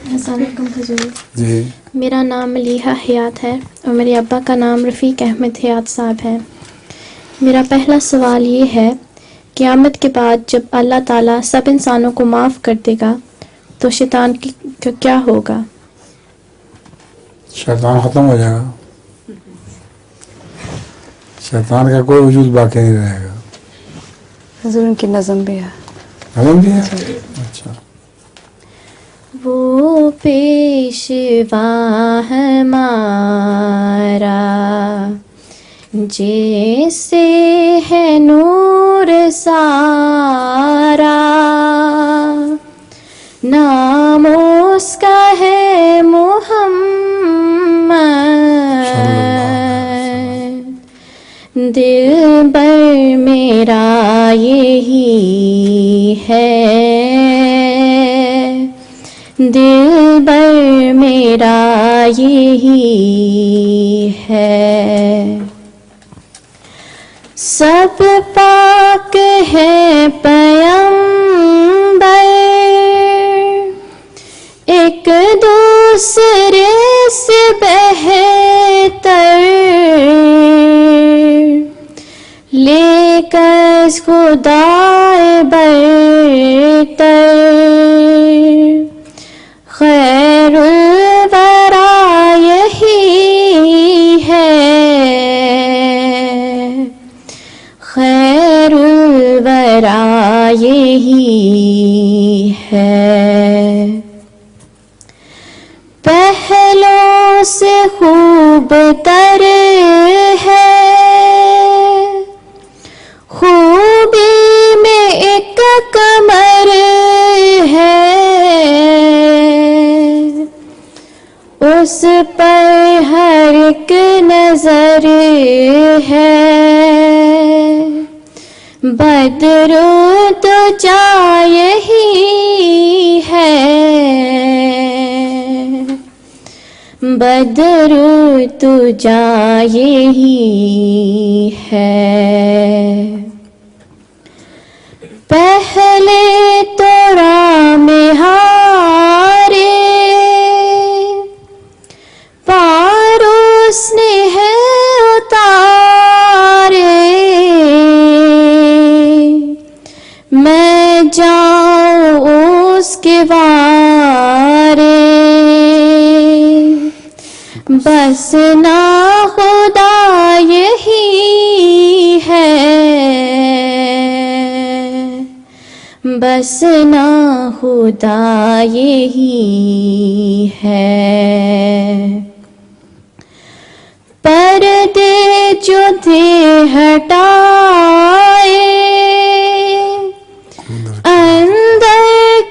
السلام علیکم حضور. جی. میرا نام ملیحہ حیات ہے اور میرے ابا کا نام رفیق احمد حیات صاحب ہے. میرا پہلا سوال یہ ہے، قیامت کے بعد جب اللہ تعالیٰ سب انسانوں کو معاف کر دے گا تو شیطان کا کیا ہوگا؟ شیطان ختم ہو جائے گا. شیطان کا کوئی وجود باقی نہیں رہے گا. حضور ان کی نظم بھی ہے. نظم بھی ہے؟ اچھا. وہ پیشوا ہمارا جیسے ہے نور سارا، نام اس کا ہے محمد، دل بر میرا یہی ہے، دل بر میرا یہی ہے. سب پاک ہے پیمبر، ایک دوسرے سے بہتر، لے کر خدائے برتر، خیر الورا یہی ہے، خیر الورا یہی ہے. پہلوں سے خوب تر ہے، خوبی میں ایک کمر ہے، اس پر ہر ایک نظر ہے، بدر تو جا یہی ہے، بدر تو جا یہی ہے. پہلے تو رام ہارے پار اس نے ہے اتارے، میں جاؤں اس کے وارے، بس نا خدا یہی ہے، بس نا خدا یہی ہے. پردے جو تھے ہٹائے، اندر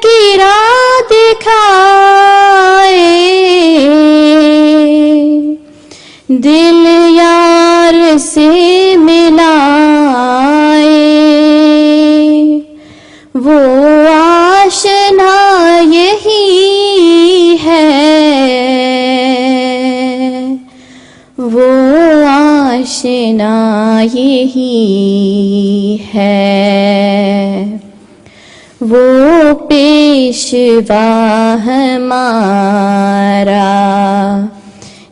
کی راہ دکھائے، دل یار سے ملائے، وہ آشنا یہی ہے، وہ آشنا یہی ہے. وہ پیشوا ہمارا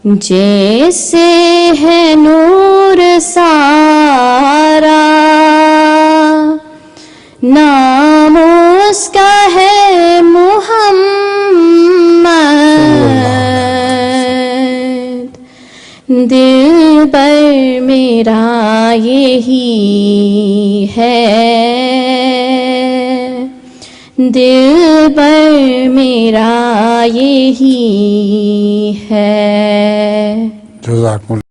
جیسے ہے نور سارا، نام اس کا ہے محمد، دل بر میرا یہی ہے، دل بر میرا یہی ہے. جزاکم اللہ.